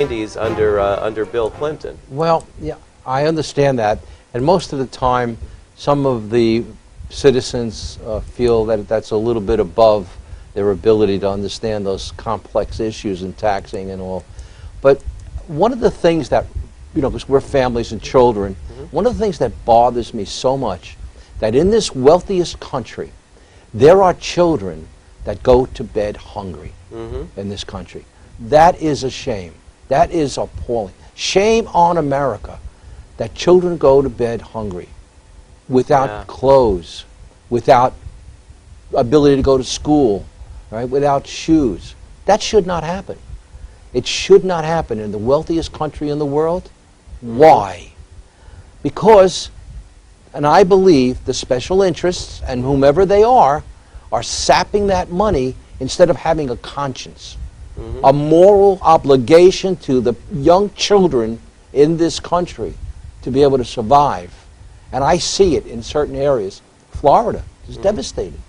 90s under Bill Clinton. Well, yeah, I understand that, and most of the time, some of the citizens feel that that's a little bit above their ability to understand those complex issues in taxing and all. But one of the things that, you know, because we're families and children, one of the things that bothers me so much, that in this wealthiest country, there are children that go to bed hungry in this country. That is a shame. That is appalling. Shame on America that children go to bed hungry, without clothes, without ability to go to school, right? Without shoes. That should not happen. It should not happen in the wealthiest country in the world. Why? Because, and I believe the special interests, and whomever they are sapping that money instead of having a conscience, a moral obligation to the young children in this country to be able to survive. And I see it in certain areas. Florida is devastated.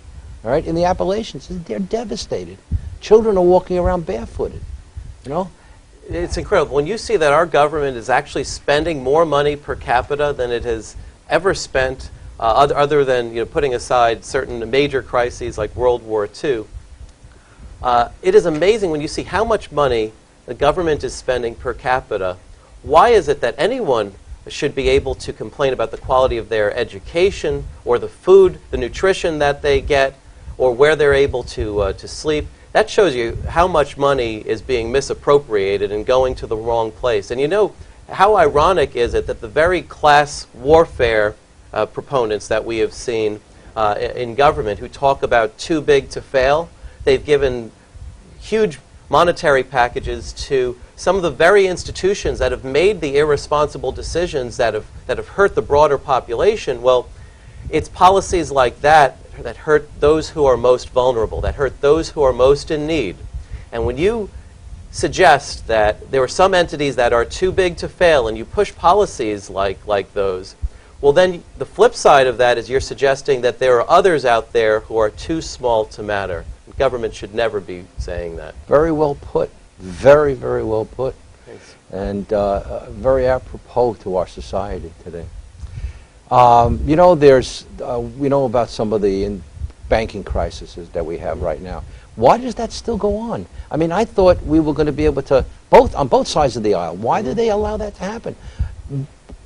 All right, in the Appalachians, they're devastated. Children are walking around barefooted. You know, it's incredible when you see that our government is actually spending more money per capita than it has ever spent, other than, you know, putting aside certain major crises like World War II. It is amazing when you see how much money the government is spending per capita. Why is it that anyone should be able to complain about the quality of their education or the food, the nutrition that they get, or where they're able to sleep? That shows you how much money is being misappropriated and going to the wrong place. And you know, how ironic is it that the very class warfare proponents that we have seen in government who talk about too big to fail, they've given huge monetary packages to some of the very institutions that have made the irresponsible decisions that have hurt the broader population. Well, it's policies like that that hurt those who are most vulnerable, that hurt those who are most in need. And when you suggest that there are some entities that are too big to fail and you push policies like those, well, then the flip side of that is you're suggesting that there are others out there who are too small to matter. Government should never be saying that. Very well put. Very, very well put. Thanks. And very apropos to our society today. You know, we know about some of the banking crises that we have right now. Why does that still go on? I mean, I thought we were going to be able to, on both sides of the aisle, why do they allow that to happen?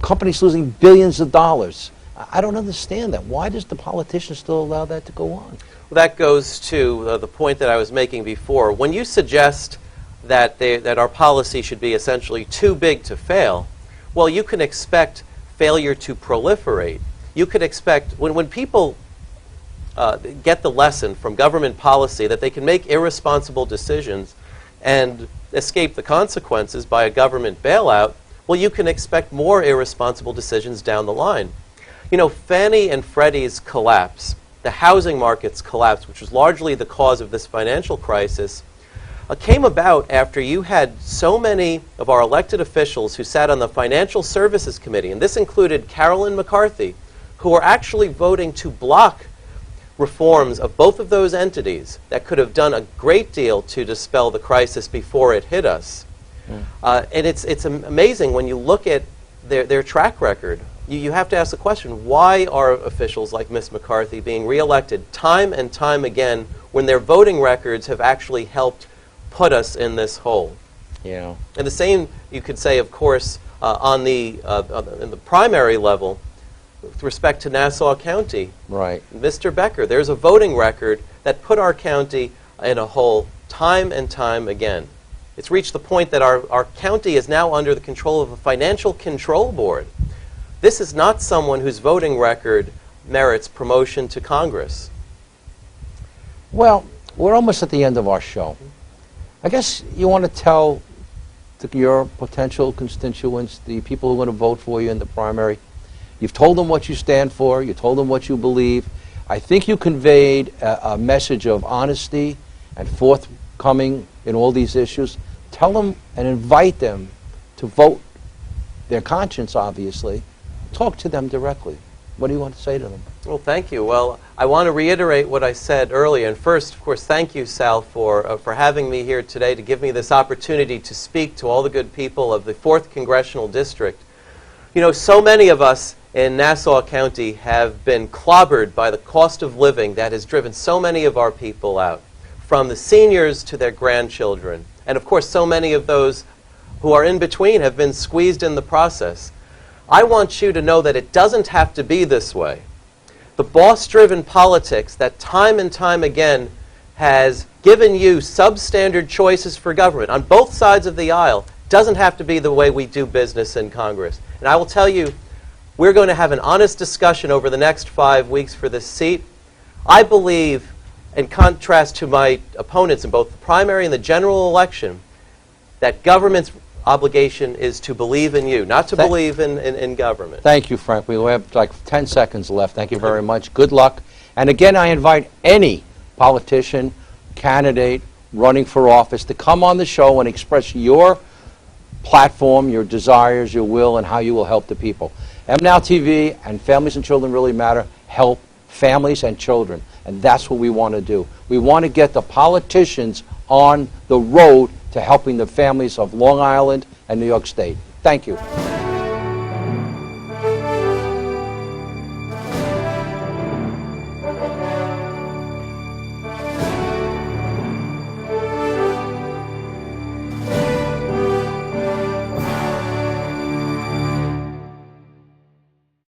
Companies losing billions of dollars. I don't understand that. Why does the politicians still allow that to go on? Well, that goes to the point that I was making before. When you suggest that our policy should be essentially too big to fail, well, you can expect failure to proliferate. You could expect, when people get the lesson from government policy that they can make irresponsible decisions and escape the consequences by a government bailout, well, you can expect more irresponsible decisions down the line. You know, Fannie and Freddie's collapse, the housing market's collapse, which was largely the cause of this financial crisis, came about after you had so many of our elected officials who sat on the Financial Services Committee, and this included Carolyn McCarthy, who were actually voting to block reforms of both of those entities that could have done a great deal to dispel the crisis before it hit us. And it's amazing when you look at their track record. You have to ask the question, why are officials like Ms. McCarthy being reelected time and time again when their voting records have actually helped put us in this hole? Yeah. And the same you could say, of course, in the primary level with respect to Nassau County. Right. Mr. Becker, there's a voting record that put our county in a hole time and time again. It's reached the point that our county is now under the control of a financial control board. This is not someone whose voting record merits promotion to Congress. Well, we're almost at the end of our show. I guess you want to tell your potential constituents, the people who are going to vote for you in the primary, you've told them what you stand for, you told them what you believe. I think you conveyed a message of honesty and forthcoming in all these issues. Tell them and invite them to vote their conscience, obviously. Talk to them directly. What do you want to say to them? Well, thank you. Well, I want to reiterate what I said earlier. And first, of course, thank you, Sal, for having me here today to give me this opportunity to speak to all the good people of the 4th Congressional District. You know, so many of us in Nassau County have been clobbered by the cost of living that has driven so many of our people out, from the seniors to their grandchildren. And of course, so many of those who are in between have been squeezed in the process. I want you to know that it doesn't have to be this way. The boss-driven politics that time and time again has given you substandard choices for government on both sides of the aisle doesn't have to be the way we do business in Congress. And I will tell you, we're going to have an honest discussion over the next 5 weeks for this seat. I believe, in contrast to my opponents in both the primary and the general election, that government's obligation is to believe in you, not to believe in government. Thank you, Frank. We have like 10 seconds left. Thank you very much. Good luck. And again, I invite any politician, candidate, running for office to come on the show and express your platform, your desires, your will, and how you will help the people. MNOWtv and Families and Children Really Matter help families and children, and that's what we want to do. We want to get the politicians on the road to helping the families of Long Island and New York State. Thank you.